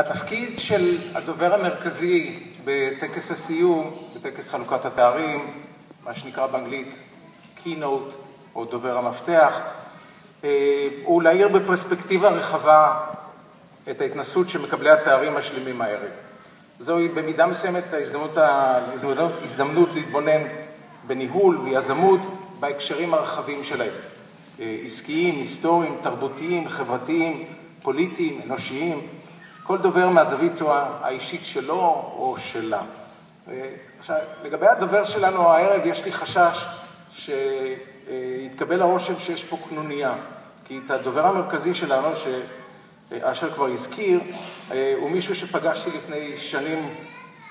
התפקיד של הדובר המרכזי בטקס הסיום, בטקס חלוקת התארים, מה שנקרא באנגלית keynote או דובר המפתח, הוא להאיר בפרספקטיבה רחבה את ההתנסות של מקבלי התארים משלימים הערב. זוהי במידה מסוימת ההזדמנות להתבונן בניהול ויזמות בהקשרים הרחבים שלהם. עסקיים, היסטוריים, תרבותיים, חברתיים, פוליטיים, אנושיים. כל דובר מהזווית האישית שלו או שלה. עכשיו, לגבי הדובר שלנו הערב יש לי חשש שיתקבל הרושם שיש פה קנוניה. כי את הדובר המרכזי שלנו, שאשר כבר הזכיר, הוא מישהו שפגשתי לפני שנים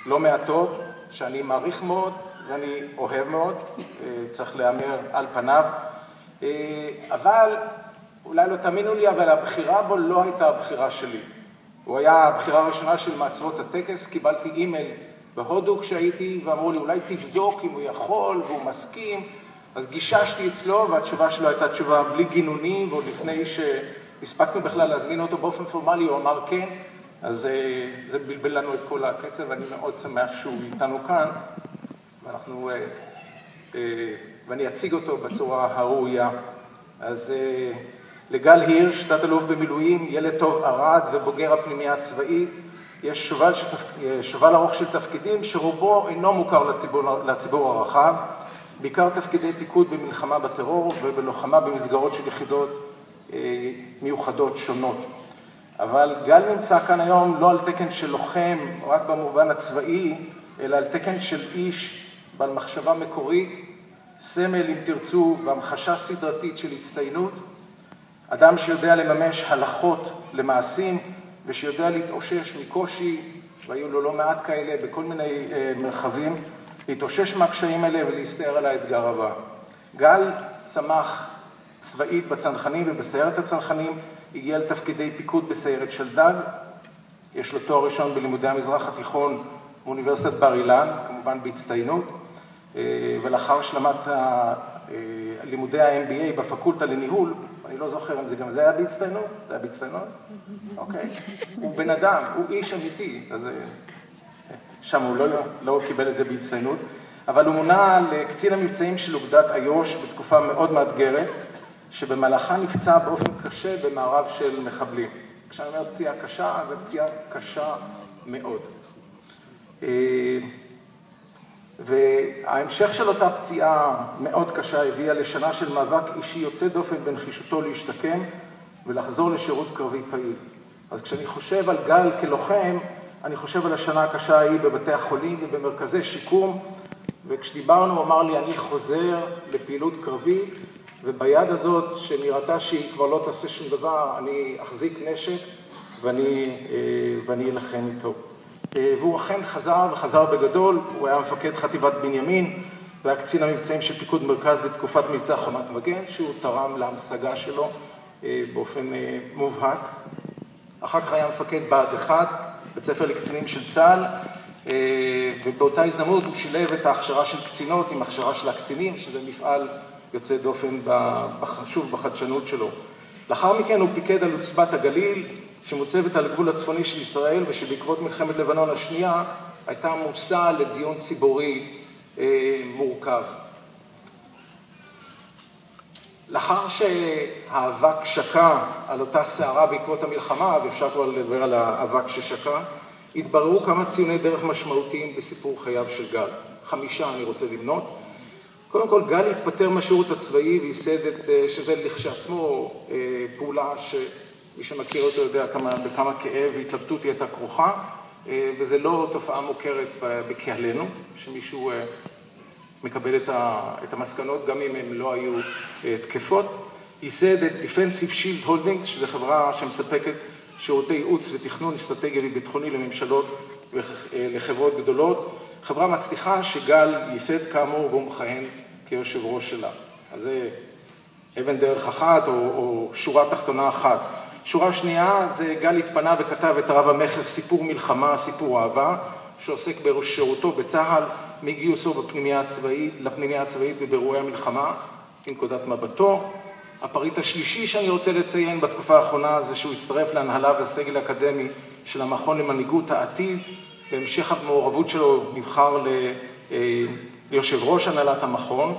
לא מעטות, שאני מעריך מאוד ואני אוהב מאוד, צריך להאמר על פניו. אבל, אולי לא תאמינו לי, אבל הבחירה בו לא הייתה הבחירה שלי. הוא היה הבחירה הראשונה של מעצבות הטקס, קיבלתי אימייל בהודו כשהייתי, ואמרו לי, אולי תבדוק אם הוא יכול והוא מסכים. אז גיששתי אצלו, והתשובה שלו הייתה תשובה בלי גינונים, ועוד לפני שהספקנו בכלל להזמין אותו באופן פורמלי, הוא אמר כן. אז זה בלבל לנו את כל הקצב, ואני מאוד שמח שהוא איתנו כאן. ואני אציג אותו בצורה הראויה. אז לגל הירש, תת אלוף במילואים, ילד טוב ערד ובוגר הפנימייה הצבאית, יש שובל ארוך של תפקידים שרובו אינו מוכר לציבור הרחב, בעיקר תפקידי פיקוד במלחמה בטרור ובלוחמה במסגרות של יחידות מיוחדות שונות. אבל גל נמצא כאן היום לא על תקן של לוחם, רק במובן הצבאי, אלא על תקן של איש בעל מחשבה מקורית, סמל אם תרצו, והמחשה סדרתית של הצטיינות, אדם שיודע לממש הלכות למעשים, ושיודע להתאושש מקושי, והיו לו לא מעט כאלה בכל מיני מרחבים, להתאושש מהקשיים האלה ולהסתער על האתגר הבא. גל צמח צבאית בצנחנים ובסיירת הצנחנים, הגיע לתפקידי פיקוד בסיירת שלדג, יש לו תואר ראשון בלימודי המזרח התיכון מאוניברסיטת בר אילן, כמובן בהצטיינות, ולאחר השלמת לימודי ה-MBA בפקולטה לניהול, אני לא זוכר אם זה גם זה היה בהצטיינות? זה היה בהצטיינות? אוקיי. הוא בן אדם, הוא איש אמיתי, אז שם הוא לא קיבל את זה בהצטיינות, אבל הוא מונה לקצין המבצעים של אוגדת איו"ש בתקופה מאוד מאתגרת, שבמהלכה נפצע באופן קשה במארב של מחבלים. כשאני אומר פציעה קשה, זה פציעה קשה מאוד. וההמשך של אותה פציעה מאוד קשה הביאה לשנה של מאבק אישי יוצא דופן בנחישותו להשתקם ולחזור לשירות קרבי פעיל. אז כשאני חושב על גל כלוחם, אני חושב על השנה הקשה ההיא בבתי החולים ובמרכזי שיקום, וכשדיברנו הוא אמר לי, אני חוזר לפעילות קרבית, וביד הזאת שנראתה שהיא כבר לא תעשה שום דבר, אני אחזיק נשק ואני אלחם איתו. והוא אכן חזר בגדול, הוא היה מפקד חטיבת בנימין, והיה קצין המבצעים של פיקוד מרכז בתקופת מבצע חומת מגן, שהוא תרם להמשגה שלו באופן מובהק. אחר כך היה מפקד בה"ד 1, בית ספר לקצינים של צה"ל, ובאותה הזדמנות הוא שילב את ההכשרה של קצינות עם הכשרה של הקצינים, שזה מפעל יוצא דופן שוב בחדשנות שלו. לאחר מכן הוא פיקד על עוצבת הגליל, שמוצבת על הגבול הצפוני של ישראל, ושבעקבות מלחמת לבנון השנייה, הייתה מושא לדיון ציבורי מורכב. לאחר שהאבק שקע על אותה סערה בעקבות המלחמה, ואפשר כבר לדבר על האבק ששקע, התבררו כמה ציוני דרך משמעותיים בסיפור חייו של גל. 5 אני רוצה למנות. קודם כל, גל התפטר מהשירות הצבאי וייסד שזה לכשעצמו פעולה מי שמכיר אותו יודע בכמה כאב והתלבטות היא הייתה כרוכה, וזה לא תופעה מוכרת בקהלנו, שמישהו מקבל את המסקנות, גם אם הן לא היו תקפות. ייסד את Defensive Shield Holdings, שזו חברה שמספקת שירותי ייעוץ ותכנון אסטרטגי וביטחוני לממשלות ולחברות גדולות. חברה מצליחה שגל ייסד כאמור והוא מכהן כיושב ראש שלה. אז זה אבן דרך אחת או שורה תחתונה אחת. שורה שנייה זה גל התפנה וכתב את רב המכר סיפור מלחמה, סיפור אהבה, שעוסק בשירותו בצה"ל, מגיוסו לפנימייה הצבאית ובאירועי המלחמה, מנקודת מבטו. הפריט השלישי שאני רוצה לציין בתקופה האחרונה זה שהוא הצטרף להנהלה וסגל אקדמי של המכון למנהיגות העתיד. בהמשך המעורבות שלו נבחר ליושב ראש הנהלת המכון.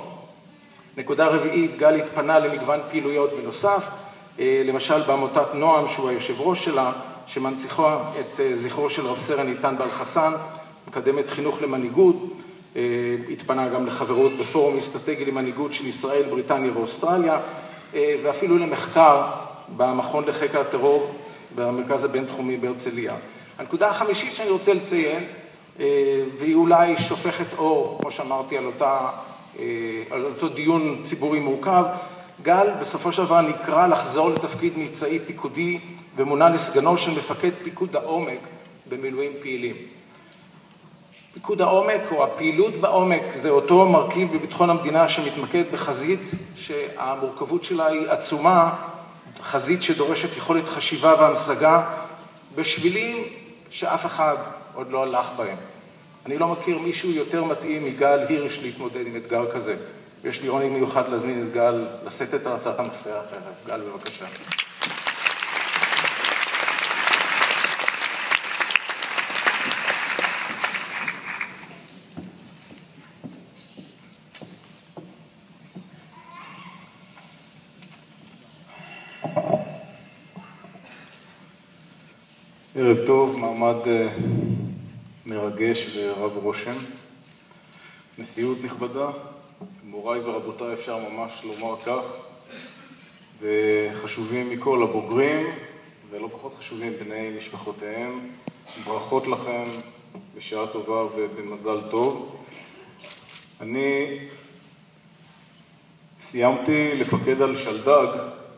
נקודה רביעית, גל התפנה למגוון פעילויות בנוסף, למשל בעמותת נועם, שהוא היושב ראש שלה, שמנציחה את זכרו של רב סרן איתן בר-חסן, מקדמת חינוך למנהיגות, התפנה גם לחברות בפורום אסטרטגי למנהיגות של ישראל, בריטניה ואוסטרליה, ואפילו למחקר במכון לחקר הטרור במרכז הבינתחומי בהרצליה. הנקודה החמישית שאני רוצה לציין, והיא אולי שופכת אור, כמו שאמרתי, על אותו דיון ציבורי מורכב, גל בסופו של דבר נקרא לחזור לתפקיד מבצעי פיקודי ומונה לסגנו של מפקד פיקוד העומק במילואים פעילים. פיקוד העומק או הפעילות בעומק זה אותו מרכיב בביטחון המדינה שמתמקד בחזית שהמורכבות שלה היא עצומה, חזית שדורשת יכולת חשיבה והמשגה בשבילים שאף אחד עוד לא הלך בהם. אני לא מכיר מישהו יותר מתאים מגל הירש להתמודד עם אתגר כזה. יש לי עונג מיוחד להזמין את גל לשאת את הרצאת המפתח הערב. גל, בבקשה. ערב טוב, מעמד מרגש ורב רושם. נשיאות נכבדה, מוריי ורבותיי, אפשר ממש לומר כך, וחשובים מכל הבוגרים, ולא פחות חשובים בני משפחותיהם. ברכות לכם בשעה טובה ובמזל טוב. אני סיימתי לפקד על שלדג,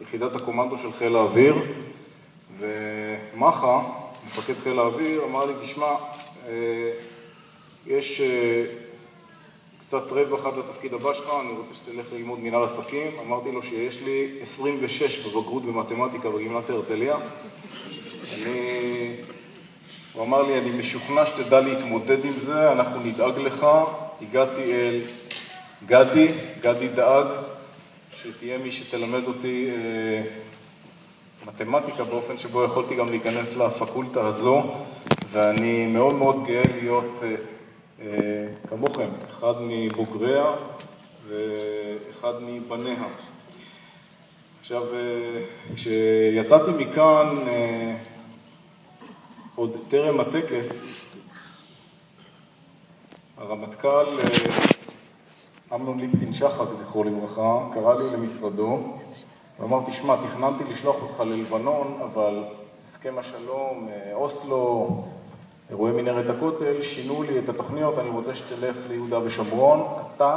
יחידת הקומנדו של חיל האוויר, ומחה, מפקד חיל האוויר, אמר לי, תשמע, יש קצת רווח עד לתפקיד הבא שלך, אני רוצה שתלך ללמוד מנהל עסקים. אמרתי לו שיש לי 26 בבגרות במתמטיקה בגימנסיה הרצליה. הוא אמר לי, אני משוכנע שתדע להתמודד עם זה, אנחנו נדאג לך. הגעתי אל גדי דאג, שתהיה מי שתלמד אותי מתמטיקה באופן שבו יכולתי גם להיכנס לפקולטה הזו, ואני מאוד מאוד גאה להיות כמוכם, אחד מבוגריה ואחד מבניה. עכשיו, כשיצאתי מכאן, עוד טרם הטקס, הרמטכ"ל אמנון ליפקין שחק, זכרו לברכה, קרא לי למשרדו, ואמר, תשמע, תכננתי לשלוח אותך ללבנון, אבל הסכם השלום, אוסלו, אירועי מנהרת הכותל, שינו לי את התוכניות, אני רוצה שתלך ליהודה ושומרון. אתה,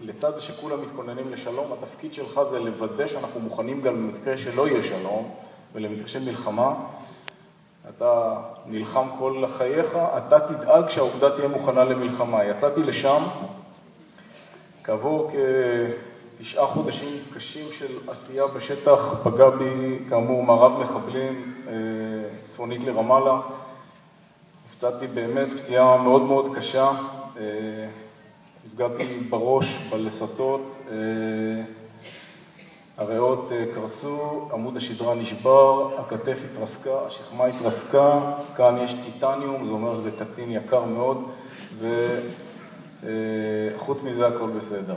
לצד זה שכולם מתכוננים לשלום, התפקיד שלך זה לוודא שאנחנו מוכנים גם במקרה שלא יהיה שלום, ולמקרה של מלחמה. אתה נלחם כל חייך, אתה תדאג שהעובדה תהיה מוכנה למלחמה. יצאתי לשם, כעבור כ9 חודשים קשים של עשייה בשטח, פגע בי כאמור מערב מחבלים צפונית לרמאללה. נפצעתי באמת פציעה מאוד מאוד קשה, נפגעתי בראש, בלסתות, הריאות קרסו, עמוד השדרה נשבר, הכתף התרסקה, השכמה התרסקה, כאן יש טיטניום, זה אומר שזה קצין יקר מאוד, וחוץ מזה הכל בסדר.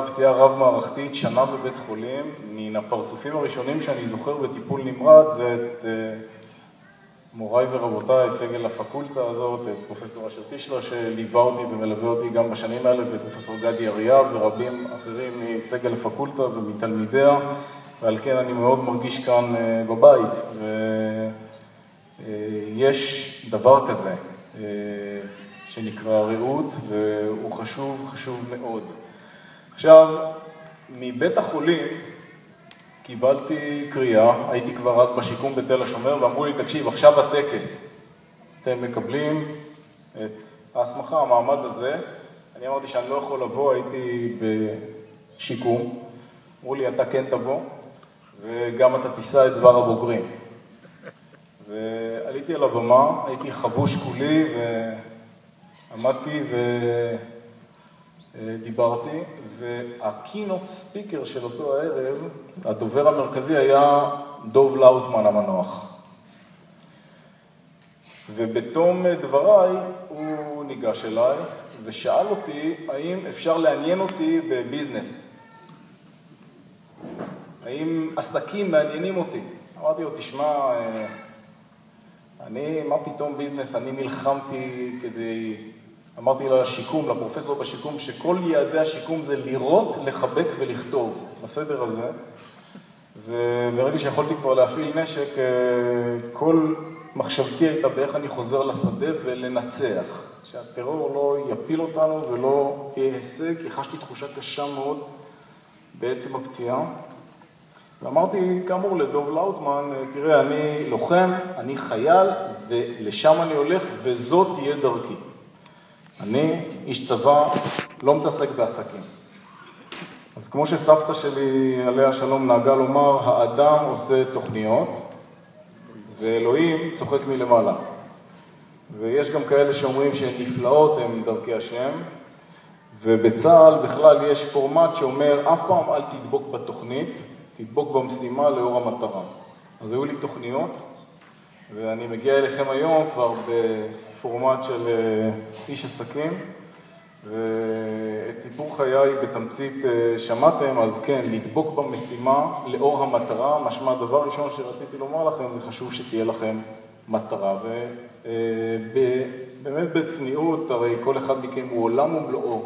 פציעה רב מערכתית, שנה בבית חולים, מן הפרצופים הראשונים שאני זוכר בטיפול נמרץ, זה את מוריי ורבותיי, סגל הפקולטה הזאת, את פרופסור אשר טישלר שליווה אותי ומלווה אותי גם בשנים האלה, ופרופסור גדי אריה ורבים אחרים מסגל הפקולטה ומתלמידיה, ועל כן אני מאוד מרגיש כאן בבית. ויש דבר כזה שנקרא רעות, והוא חשוב מאוד. עכשיו, מבית החולים קיבלתי קריאה, הייתי כבר אז בשיקום בתל השומר, ואמרו לי, תקשיב, עכשיו הטקס, אתם מקבלים את ההסמכה, המעמד הזה. אני אמרתי שאני לא יכול לבוא, הייתי בשיקום. אמרו לי, אתה כן תבוא, וגם אתה תישא את דבר הבוגרים. ועליתי על הבמה, הייתי חבוש כולי, ועמדתי ודיברתי, והקינוט ספיקר של אותו הערב, הדובר המרכזי היה דוב לאוטמן המנוח. ובתום דבריי הוא ניגש אליי ושאל אותי האם אפשר לעניין אותי בביזנס. האם עסקים מעניינים אותי? אמרתי לו, תשמע, מה פתאום ביזנס? אני נלחמתי כדי, אמרתי לשיקום, לפרופסור בשיקום, שכל יעדי השיקום זה לראות, לחבק ולכתוב, בסדר הזה. וברגע שיכולתי כבר להפעיל נשק, כל מחשבתי הייתה באיך אני חוזר לשדה ולנצח. שהטרור לא יפיל אותנו ולא יהיה הישג, כי חשתי תחושה קשה מאוד בעצם הפציעה. ואמרתי, כאמור, לדוב לאוטמן, תראה, אני לוחם, אני חייל, ולשם אני הולך, וזאת תהיה דרכי. אני, איש צבא, לא מתעסק בעסקים. אז כמו שסבתא שלי, עליה שלום, נהגה לומר, האדם עושה תוכניות, ואלוהים צוחק מלמעלה. ויש גם כאלה שאומרים שנפלאות הם דרכי השם, ובצה"ל בכלל יש פורמט שאומר, אף פעם אל תדבוק בתוכנית, תדבוק במשימה לאור המטרה. אז היו לי תוכניות, ואני מגיע אליכם היום כבר בפורמט של איש עסקים, ואת סיפור חיי בתמצית שמעתם, אז כן, לדבוק במשימה לאור המטרה, משמע דבר ראשון שרציתי לומר לכם, זה חשוב שתהיה לכם מטרה, ובאמת בצניעות, הרי כל אחד מכם הוא עולם ומלואו,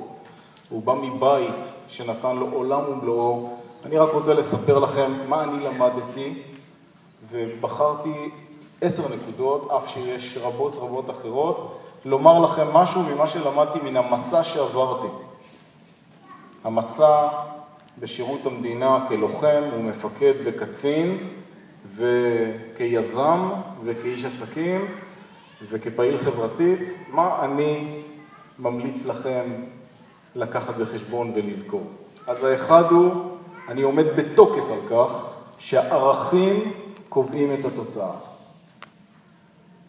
הוא בא מבית שנתן לו עולם ומלואו. אני רק רוצה לספר לכם מה אני למדתי, ובחרתי 10 נקודות, אף שיש רבות אחרות, לומר לכם משהו ממה שלמדתי מן המסע שעברתי. המסע בשירות המדינה כלוחם ומפקד וקצין, וכיזם וכאיש עסקים וכפעיל חברתית, מה אני ממליץ לכם לקחת בחשבון ולזכור. אז האחד הוא, אני עומד בתוקף על כך שהערכים קובעים את התוצאה.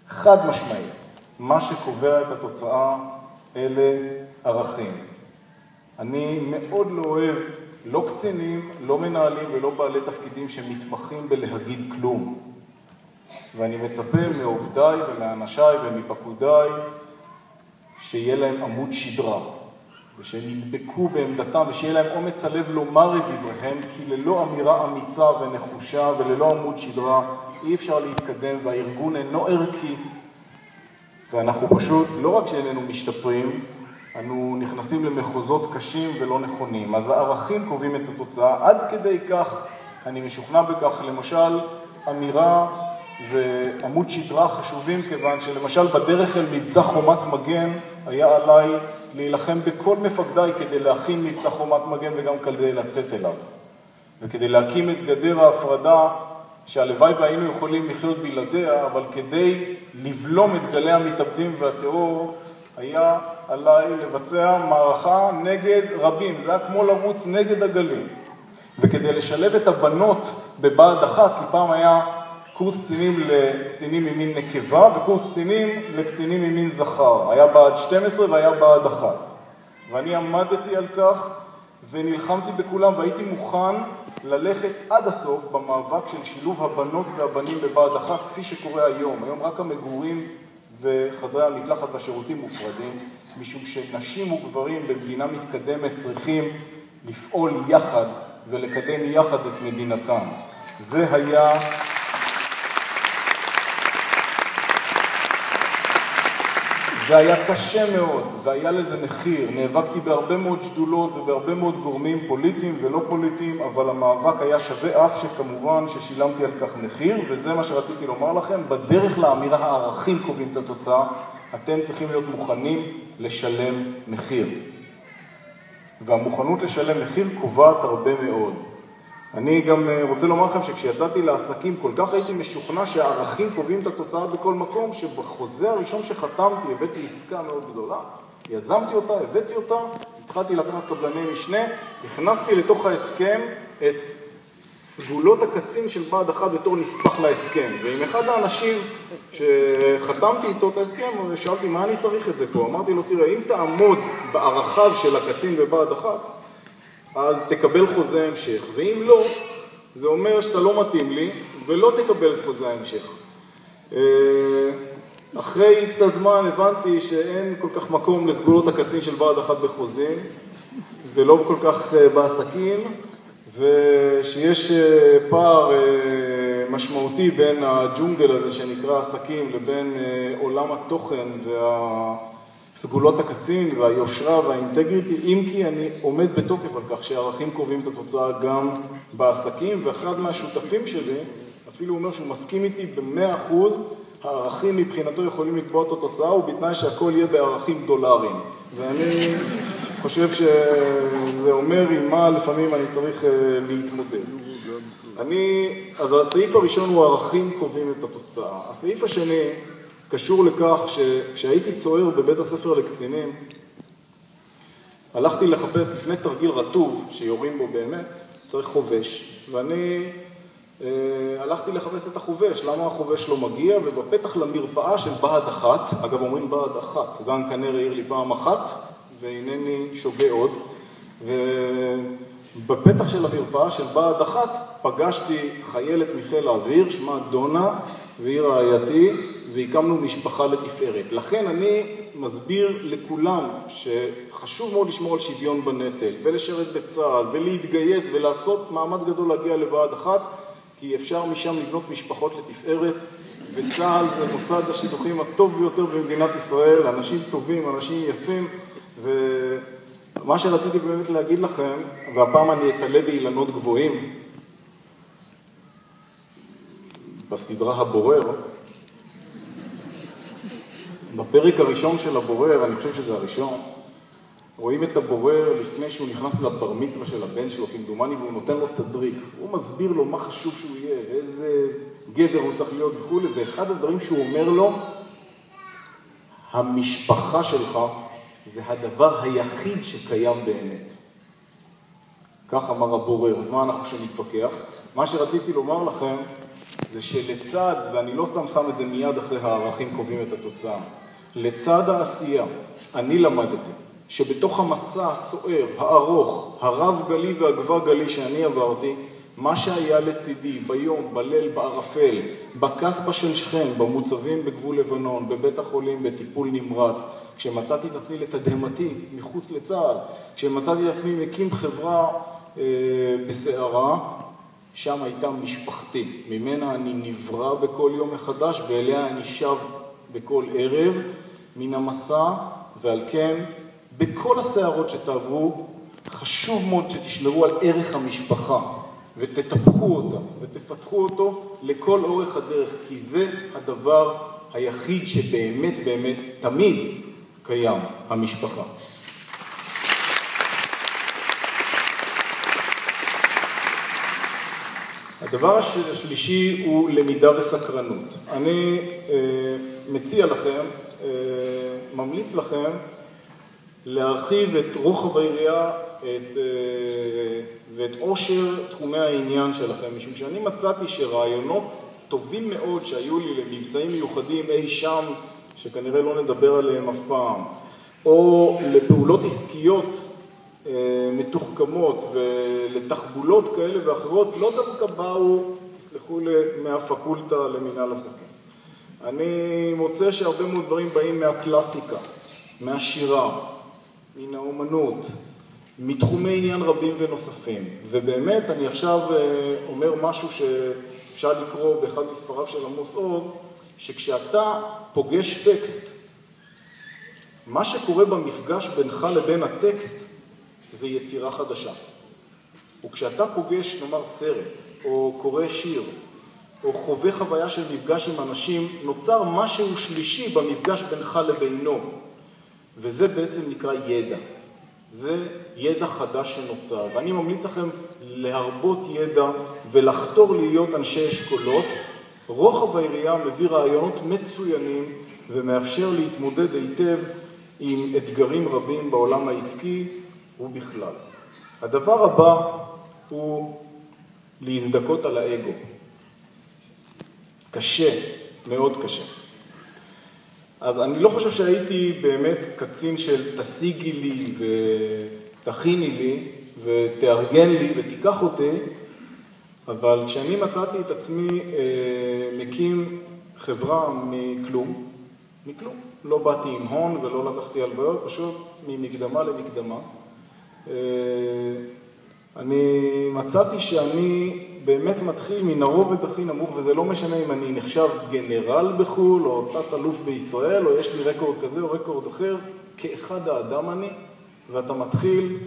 חד משמעית, מה שקובע את התוצאה אלה ערכים. אני מאוד לא אוהב לא קצינים, לא מנהלים ולא בעלי תפקידים שמתמחים בלהגיד כלום. ואני מצפה מעובדיי ומאנשיי ומפקודיי שיהיה להם עמוד שדרה, ושנדבקו בעמדתם ושיהיה להם אומץ הלב לומר את דבריהם, כי ללא אמירה אמיצה ונחושה וללא עמוד שדרה אי אפשר להתקדם, והארגון אינו ערכי, ואנחנו פשוט לא רק שאיננו משתפרים, אנו נכנסים למחוזות קשים ולא נכונים. אז הערכים קובעים את התוצאה. עד כדי כך, אני משוכנע בכך, למשל, אמירה ועמוד שדרה חשובים, כיוון שלמשל בדרך אל מבצע חומת מגן, היה עליי להילחם בכל מפקדיי כדי להכין מבצע חומת מגן וגם כדי לצאת אליו. וכדי להקים את גדר ההפרדה, שהלוואי והיינו יכולים לחיות בלעדיה, אבל כדי לבלום את גלי המתאבדים והטרור, היה עליי לבצע מערכה נגד רבים. זה היה כמו לרוץ נגד הגלים. וכדי לשלב את הבנות בבה"ד 1, כי פעם היה קורס קצינים לקצינים ממין נקבה, וקורס קצינים לקצינים ממין זכר. היה בה"ד 12 והיה בה"ד 1. ואני עמדתי על כך ונלחמתי בכולם, והייתי מוכן ללכת עד הסוף במאבק של שילוב הבנות והבנים בבה"ד 1, כפי שקורה היום. היום רק המגורים וחדרי המקלחת והשירותים מופרדים, משום שנשים וגברים במדינה מתקדמת צריכים לפעול יחד ולקדם יחד את מדינתם. זה היה קשה מאוד, והיה לזה מחיר. נאבקתי בהרבה מאוד שדולות ובהרבה מאוד גורמים פוליטיים ולא פוליטיים, אבל המאבק היה שווה אף שכמובן ששילמתי על כך מחיר, וזה מה שרציתי לומר לכם. בדרך לאמירה הערכים קובעים את התוצאה, אתם צריכים להיות מוכנים לשלם מחיר. והמוכנות לשלם מחיר קובעת הרבה מאוד. אני גם רוצה לומר לכם שכשיצאתי לעסקים כל כך הייתי משוכנע שהערכים קובעים את התוצאה בכל מקום, שבחוזה הראשון שחתמתי הבאתי עסקה מאוד גדולה, יזמתי אותה, הבאתי אותה, התחלתי לקחת קבלני משנה, הכנסתי לתוך ההסכם את סגולות הקצין של בה"ד 1 בתור נספח להסכם. ועם אחד האנשים שחתמתי איתו את ההסכם, שאלתי מה אני צריך את זה פה. אמרתי לו, תראה, אם תעמוד בערכיו של הקצין בבה"ד 1, אז תקבל חוזה המשך, ואם לא, זה אומר שאתה לא מתאים לי, ולא תקבל את חוזה ההמשך. אחרי קצת זמן הבנתי שאין כל כך מקום לסגולות הקצין של בה"ד 1 בחוזים, ולא כל כך בעסקים, ושיש פער משמעותי בין הג'ונגל הזה שנקרא עסקים לבין עולם התוכן והסגולות הקצין והיושרה והאינטגריטי, אם כי אני עומד בתוקף על כך שהערכים קובעים את התוצאה גם בעסקים, ואחד מהשותפים שלי אפילו אומר שהוא מסכים איתי ב100%, הערכים מבחינתו יכולים לקבוע את התוצאה, ובתנאי שהכל יהיה בערכים דולרים. ואני חושב שזה אומר עם מה לפעמים אני צריך להתמודד. אז הסעיף הראשון הוא ערכים קובעים את התוצאה. הסעיף השני קשור לכך שכשהייתי צוער בבית הספר לקצינים, הלכתי לחפש לפני תרגיל רטוב שיורים בו באמת, צריך חובש, ואני הלכתי לחפש את החובש, למה החובש לא מגיע, ובפתח למרפאה של בה"ד 1, אגב אומרים בה"ד 1, גם כנראה העיר לי פעם אחת, ואינני שוגה עוד, ובפתח של המרפאה של בה"ד 1 פגשתי חיילת מחיל האוויר, שמה דונה, והיא רעייתי, והקמנו משפחה לתפארת. לכן אני מסביר לכולם שחשוב מאוד לשמור על שוויון בנטל, ולשרת בצה"ל, ולהתגייס, ולעשות מאמץ גדול להגיע לבה"ד 1, כי אפשר משם לבנות משפחות לתפארת, וצה"ל זה מוסד השידוכים הטוב ביותר במדינת ישראל, אנשים טובים, אנשים יפים, ומה שרציתי באמת להגיד לכם, והפעם אני אתעלה באילנות גבוהים, בסדרה הבורר, בפרק הראשון של הבורר, אני חושב שזה הראשון, רואים את הבורר לפני שהוא נכנס לבר מצווה של הבן שלו, כמדומני, והוא נותן לו תדריך. הוא מסביר לו מה חשוב שהוא יהיה, ואיזה גבר הוא צריך להיות וכו'. ואחד הדברים שהוא אומר לו, המשפחה שלך זה הדבר היחיד שקיים באמת. כך אמר הבורר. אז מה אנחנו שנתווכח? מה שרציתי לומר לכם, זה שלצד, ואני לא סתם שם את זה מיד אחרי הערכים קובעים את התוצאה, לצד העשייה, אני למדתי שבתוך המסע הסוער, הארוך, הרב גלי והגבר גלי שאני עברתי, מה שהיה לצידי ביום, בליל, בערפל, בקסבה של שכם, במוצבים בגבול לבנון, בבית החולים, בטיפול נמרץ, כשמצאתי את עצמי לתדהמתי מחוץ לצה"ל, כשמצאתי את עצמי מקים חברה בסערה, שם הייתה משפחתי, ממנה אני נברא בכל יום מחדש, ואליה אני שב בכל ערב מן המסע, ועל כן, בכל הסערות שתעברו, חשוב מאוד שתשמרו על ערך המשפחה, ותטפחו אותה, ותפתחו אותו לכל אורך הדרך, כי זה הדבר היחיד שבאמת באמת תמיד קיים, המשפחה. הדבר השלישי הוא למידה וסקרנות. אני מציע לכם, ממליץ לכם, להרחיב את רוחב היריעה ואת עושר תחומי העניין שלכם, משום שאני מצאתי שרעיונות טובים מאוד שהיו לי למבצעים מיוחדים אי שם, שכנראה לא נדבר עליהם אף פעם, או לפעולות עסקיות מתוחכמות ולתחבולות כאלה ואחרות, לא דווקא באו, תסלחו לי, מהפקולטה למינהל עסקים. אני מוצא שהרבה מאוד דברים באים מהקלאסיקה, מהשירה, מן האומנות, מתחומי עניין רבים ונוספים. ובאמת אני עכשיו אומר משהו שאפשר לקרוא באחד מספריו של עמוס עוז, שכשאתה פוגש טקסט, מה שקורה במפגש בינך לבין הטקסט זה יצירה חדשה. וכשאתה פוגש, נאמר, סרט, או קורא שיר, או חווה חוויה של מפגש עם אנשים, נוצר משהו שלישי במפגש בינך לבינו. וזה בעצם נקרא ידע. זה ידע חדש שנוצר. ואני ממליץ לכם להרבות ידע ולחתור להיות אנשי אשכולות. רוחב היריעה מביא רעיונות מצוינים ומאפשר להתמודד היטב עם אתגרים רבים בעולם העסקי ובכלל. הדבר הבא הוא להזדכות על האגו. קשה, מאוד קשה. אז אני לא חושב שהייתי באמת קצין של תשיגי לי ותכיני לי ותארגן לי ותיקח אותי, אבל כשאני מצאתי את עצמי מקים חברה מכלום, מכלום. לא באתי עם הון ולא לקחתי הלוואות, פשוט ממקדמה למקדמה. אני מצאתי שאני באמת מתחיל מן הרובד הכי נמוך, וזה לא משנה אם אני נחשב גנרל בחול, או תת אלוף בישראל, או יש לי רקורד כזה או רקורד אחר, כאחד האדם אני, ואתה מתחיל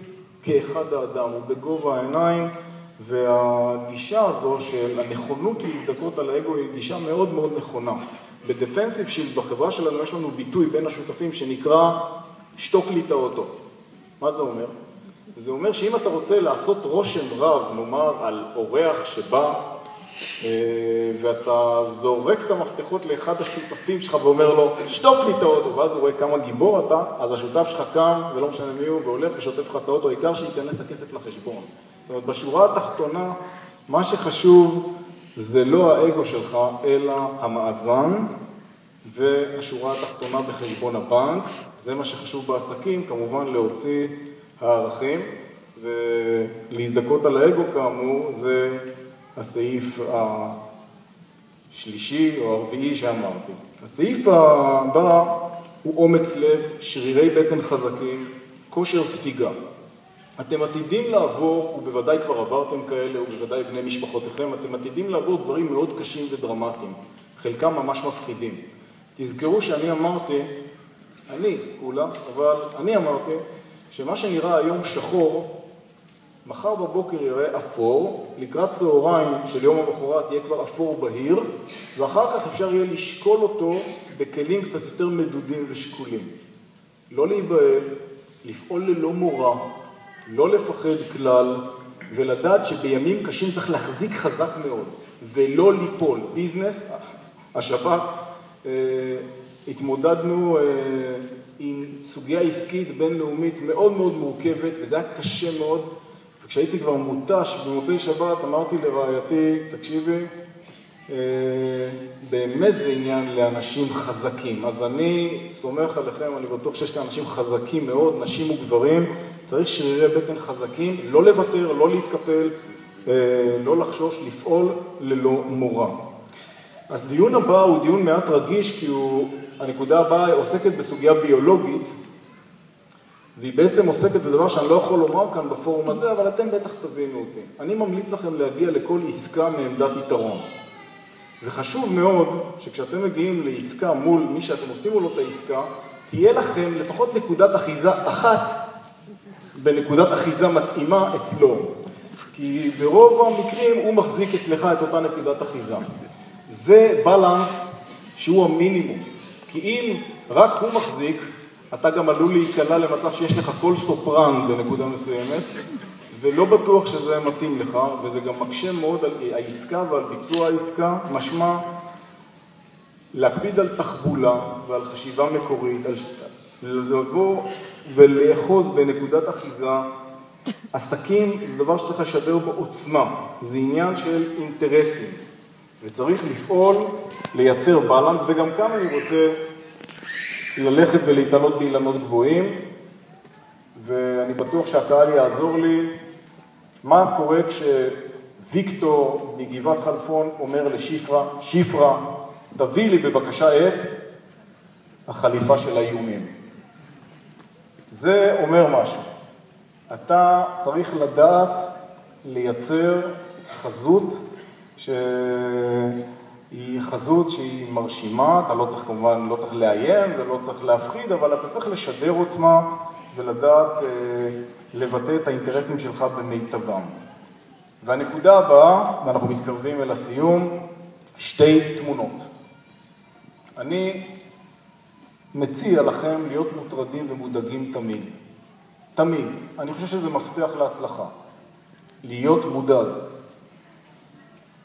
כאחד האדם, ובגובה העיניים, והגישה הזו של הנכונות להזדכות על האגו היא גישה מאוד מאוד נכונה. בדפנסיב שילד בחברה שלנו יש לנו ביטוי בין השותפים שנקרא שטוף לי את האוטו. מה זה אומר? זה אומר שאם אתה רוצה לעשות רושם רב, נאמר, על אורח שבא, ואתה זורק את המפתחות לאחד השותפים שלך ואומר לו, שטוף לי את האוטו, ואז הוא רואה כמה גיבור אתה, אז השותף שלך קם, ולא משנה מי הוא, והולך ושוטף לך את האוטו, העיקר שייכנס הכסף לחשבון. זאת אומרת, בשורה התחתונה, מה שחשוב זה לא האגו שלך, אלא המאזן, והשורה התחתונה בחשבון הבנק. זה מה שחשוב בעסקים, כמובן להוציא הערכים, ולהזדכות על האגו כאמור, זה הסעיף השלישי או הרביעי שאמרתי. הסעיף הבא הוא אומץ לב, שרירי בטן חזקים, כושר ספיגה. אתם עתידים לעבור, ובוודאי כבר עברתם כאלה, ובוודאי בני משפחותיכם, אתם עתידים לעבור דברים מאוד קשים ודרמטיים, חלקם ממש מפחידים. תזכרו שאני אמרתי, אבל אני אמרתי, שמה שנראה היום שחור, מחר בבוקר יראה אפור, לקראת צהריים של יום המחרת יהיה כבר אפור בהיר, ואחר כך אפשר יהיה לשקול אותו בכלים קצת יותר מדודים ושקולים. לא להיבהל, לפעול ללא מורא, לא לפחד כלל, ולדעת שבימים קשים צריך להחזיק חזק מאוד, ולא ליפול. ביזנס, השב"כ, התמודדנו עם סוגיה עסקית בינלאומית מאוד מאוד מורכבת, וזה היה קשה מאוד. וכשהייתי כבר מותש במוצאי שבת, אמרתי לרעייתי, תקשיבי, באמת זה עניין לאנשים חזקים. אז אני סומך עליכם, אני בטוח שיש כאן אנשים חזקים מאוד, נשים וגברים, צריך שרירי בטן חזקים, לא לוותר, לא להתקפל, לא לחשוש, לפעול ללא מורא. אז דיון הבא הוא דיון מעט רגיש, כי הנקודה הבאה עוסקת בסוגיה ביולוגית, והיא בעצם עוסקת בדבר שאני לא יכול לומר כאן בפורום הזה, אבל אתם בטח תבינו אותי. אני ממליץ לכם להגיע לכל עסקה מעמדת יתרון. וחשוב מאוד שכשאתם מגיעים לעסקה מול מי שאתם עושים מולו את העסקה, תהיה לכם לפחות נקודת אחיזה אחת בנקודת אחיזה מתאימה אצלו. כי ברוב המקרים הוא מחזיק אצלך את אותה נקודת אחיזה. זה בלנס שהוא המינימום. כי אם רק הוא מחזיק, אתה גם עלול להיקלע למצב שיש לך קול סופרן בנקודה מסוימת, ולא בטוח שזה מתאים לך, וזה גם מקשה מאוד על העסקה ועל ביצוע העסקה, משמע להקפיד על תחבולה ועל חשיבה מקורית, לבוא ולאחוז בנקודת אחיזה. עסקים זה דבר שצריך לשדר בעוצמה, זה עניין של אינטרסים, וצריך לפעול, לייצר בלנס, וגם כאן אני רוצה ללכת ולהתעלות באילנות גבוהים, ואני בטוח שהקהל יעזור לי. מה קורה כשוויקטור מגבעת חלפון אומר לשפרה, שפרה, תביא לי בבקשה את החליפה של האיומים. זה אומר משהו. אתה צריך לדעת לייצר חזות שהיא חזות שהיא מרשימה, אתה לא צריך כמובן, לא צריך לאיים ולא צריך להפחיד, אבל אתה צריך לשדר עוצמה ולדעת לבטא את האינטרסים שלך במיטבם. והנקודה הבאה, ואנחנו מתקרבים אל הסיום, שתי תמונות. אני מציע לכם להיות מוטרדים ומודאגים תמיד. תמיד. אני חושב שזה מפתח להצלחה. להיות מודאג.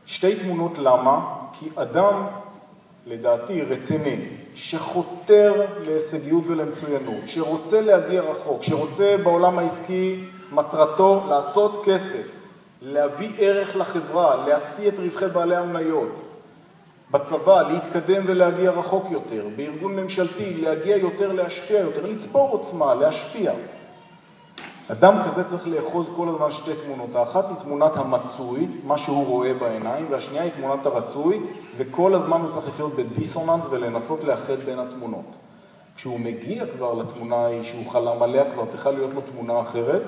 שתי תמונות למה? כי אדם, לדעתי, רציני, שחותר להישגיות ולמצוינות, שרוצה להגיע רחוק, שרוצה בעולם העסקי מטרתו לעשות כסף, להביא ערך לחברה, להשיא את רווחי בעלי המניות, בצבא להתקדם ולהגיע רחוק יותר, בארגון ממשלתי להגיע יותר, להשפיע יותר, לצבור עוצמה, להשפיע. אדם כזה צריך לאחוז כל הזמן שתי תמונות. האחת היא תמונת המצוי, מה שהוא רואה בעיניים, והשנייה היא תמונת הרצוי, וכל הזמן הוא צריך לחיות בדיסוננס ולנסות לאחד בין התמונות. כשהוא מגיע כבר לתמונה שהוא חלם עליה, כבר צריכה להיות לו תמונה אחרת,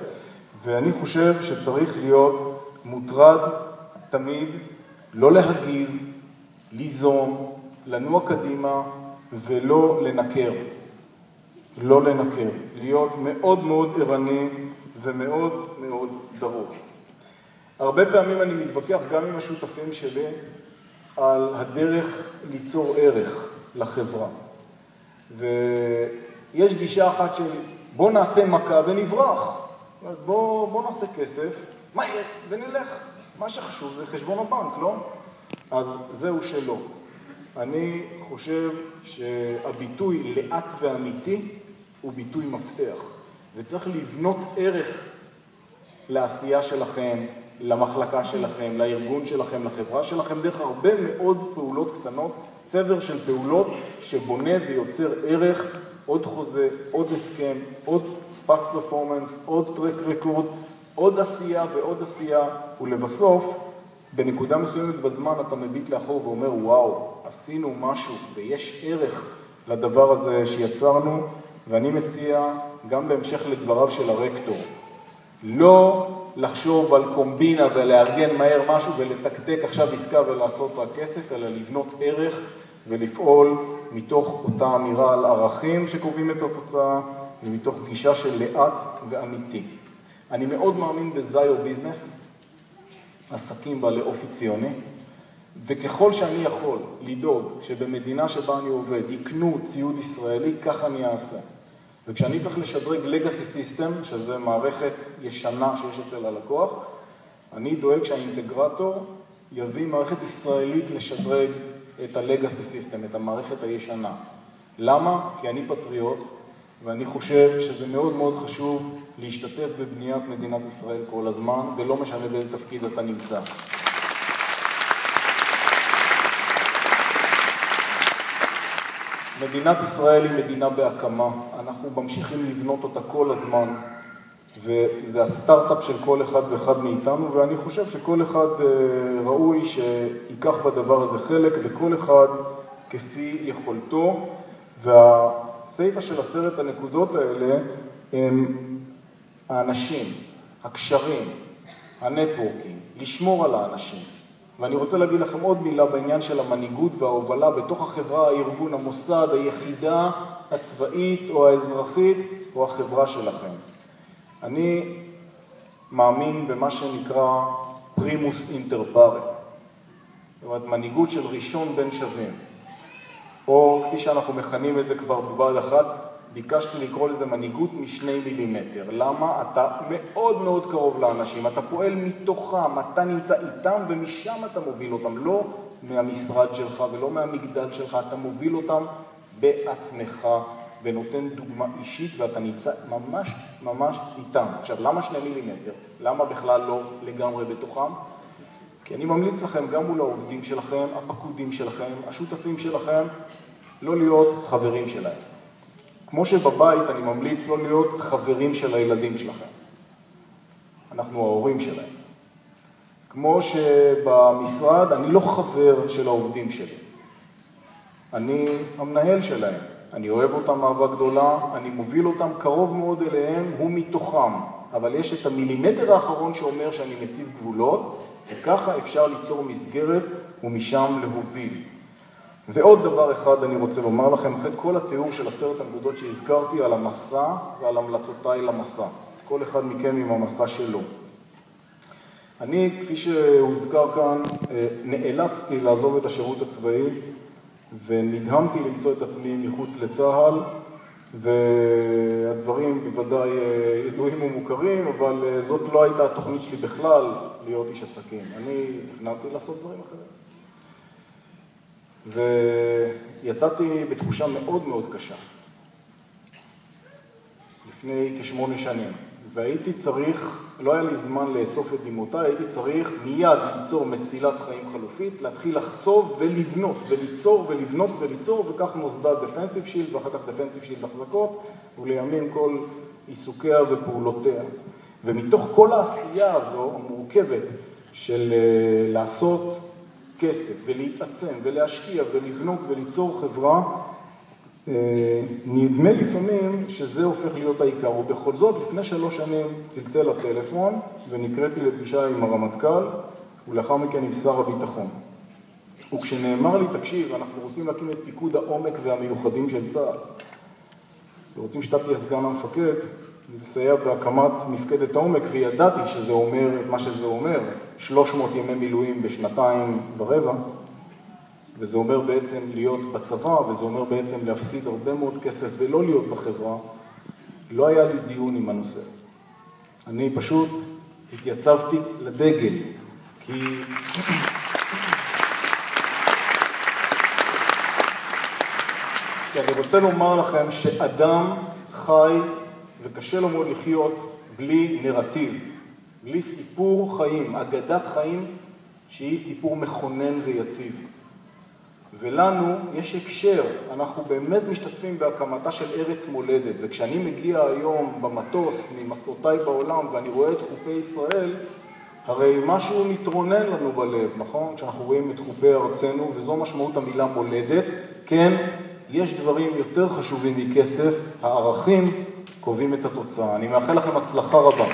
ואני חושב שצריך להיות מוטרד תמיד, לא להגיב, ליזום, לנוע קדימה ולא לנקר. לא לנקר, להיות מאוד מאוד ערני ומאוד מאוד דרוך. הרבה פעמים אני מתווכח גם עם השותפים שלי על הדרך ליצור ערך לחברה. ויש גישה אחת של בוא נעשה מכה ונברח, בוא נעשה כסף, מהר ונלך. מה שחשוב זה חשבון הבנק, לא? אז זהו שלא. אני חושב שהביטוי לאט ואמיתי הוא ביטוי מפתח, וצריך לבנות ערך לעשייה שלכם, למחלקה שלכם, לארגון שלכם, לחברה שלכם, דרך הרבה מאוד פעולות קטנות, צבר של פעולות שבונה ויוצר ערך, עוד חוזה, עוד הסכם, עוד past performance, עוד track record, עוד עשייה ועוד עשייה, ולבסוף, בנקודה מסוימת בזמן אתה מביט לאחור ואומר, וואו, עשינו משהו ויש ערך לדבר הזה שיצרנו, ואני מציע, גם בהמשך לדבריו של הרקטור, לא לחשוב על קומבינה ולארגן מהר משהו ולתקתק עכשיו עסקה ולעשות רק כסף, אלא לבנות ערך ולפעול מתוך אותה אמירה על ערכים שקובעים את התוצאה, ומתוך גישה של לאט ואמיתי. אני מאוד מאמין בזיו ביזנס, עסקים בעלי אופי ציוני, וככל שאני יכול לדאוג שבמדינה שבה אני עובד יקנו ציוד ישראלי, כך אני אעשה. וכשאני צריך לשדרג legacy system, שזה מערכת ישנה שיש אצל הלקוח, אני דואג שהאינטגרטור יביא מערכת ישראלית לשדרג את ה-legacy system, את המערכת הישנה. למה? כי אני פטריוט, ואני חושב שזה מאוד מאוד חשוב להשתתף בבניית מדינת ישראל כל הזמן, ולא משנה באיזה תפקיד אתה נמצא. מדינת ישראל היא מדינה בהקמה, אנחנו ממשיכים לבנות אותה כל הזמן, וזה הסטארט-אפ של כל אחד ואחד מאיתנו, ואני חושב שכל אחד ראוי שיקח בדבר הזה חלק, וכל אחד כפי יכולתו, והסייפה של 10 הנקודות האלה הם האנשים, הקשרים, הנטוורקינג, לשמור על האנשים. ואני רוצה להגיד לכם עוד מילה בעניין של המנהיגות וההובלה בתוך החברה, הארגון, המוסד, היחידה הצבאית או האזרחית או החברה שלכם. אני מאמין במה שנקרא פרימוס אינטר פארה, זאת אומרת מנהיגות של ראשון בין שווים, או כפי שאנחנו מכנים את זה כבר בבה"ד 1, ביקשתי לקרוא לזה מנהיגות מ2 מילימטר. למה? אתה מאוד מאוד קרוב לאנשים, אתה פועל מתוכם, אתה נמצא איתם ומשם אתה מוביל אותם, לא מהמשרד שלך ולא מהמגדל שלך, אתה מוביל אותם בעצמך ונותן דוגמה אישית ואתה נמצא ממש ממש איתם. עכשיו, למה 2 מילימטר? למה בכלל לא לגמרי בתוכם? כי אני ממליץ לכם גם מול העובדים שלכם, הפקודים שלכם, השותפים שלכם, לא להיות חברים שלהם. כמו שבבית אני ממליץ לא להיות חברים של הילדים שלכם. אנחנו ההורים שלהם. כמו שבמשרד אני לא חבר של העובדים שלי. אני המנהל שלהם. אני אוהב אותם אהבה גדולה, אני מוביל אותם קרוב מאוד אליהם, הוא מתוכם. אבל יש את המילימטר האחרון שאומר שאני מציב גבולות, וככה אפשר ליצור מסגרת ומשם להוביל. ועוד דבר אחד אני רוצה לומר לכם, אחרי כל התיאור של 10 הנקודות שהזכרתי על המסע ועל המלצותיי למסע. כל אחד מכם עם המסע שלו. אני, כפי שהוזכר כאן, נאלצתי לעזוב את השירות הצבאי, ונדהמתי למצוא את עצמי מחוץ לצה"ל, והדברים בוודאי ידועים ומוכרים, אבל זאת לא הייתה התוכנית שלי בכלל להיות איש עסקים. אני תכננתי לעשות דברים אחרים. ויצאתי בתחושה מאוד מאוד קשה, לפני כ8 שנים, והייתי צריך, לא היה לי זמן לאסוף את דמעותיי, הייתי צריך מיד ליצור מסילת חיים חלופית, להתחיל לחצוב ולבנות, וליצור ולבנות וליצור, וכך נוסדה דפנסיב שילד, ואחר כך דפנסיב שילד החזקות, ולימים כל עיסוקיה ופעולותיה. ומתוך כל העשייה הזו המורכבת של לעשות כסף ולהתעצם ולהשקיע ולבנות וליצור חברה, נדמה לפעמים שזה הופך להיות העיקר. ובכל זאת, לפני 3 שנים צלצל הטלפון ונקראתי לפגישה עם הרמטכ"ל ולאחר מכן עם שר הביטחון. וכשנאמר לי, תקשיב, אנחנו רוצים להקים את פיקוד העומק והמיוחדים של צה"ל, ורוצים שאתה תהיה סגן המפקד, לסייע בהקמת מפקדת העומק, וידעתי שזה אומר את מה שזה אומר, 300 ימי מילואים בשנתיים ורבע, וזה אומר בעצם להיות בצבא, וזה אומר בעצם להפסיד הרבה מאוד כסף ולא להיות בחברה. לא היה לי דיון עם הנושא. אני פשוט התייצבתי לדגל, כי אני רוצה לומר לכם שאדם חי וקשה לו מאוד לחיות בלי נרטיב, בלי סיפור חיים, אגדת חיים שהיא סיפור מכונן ויציב. ולנו יש הקשר, אנחנו באמת משתתפים בהקמתה של ארץ מולדת, וכשאני מגיע היום במטוס ממסעותיי בעולם ואני רואה את חופי ישראל, הרי משהו מתרונן לנו בלב, נכון? כשאנחנו רואים את חופי ארצנו, וזו משמעות המילה מולדת. כן, יש דברים יותר חשובים מכסף, הערכים קובעים את התוצאה. אני מאחל לכם הצלחה רבה.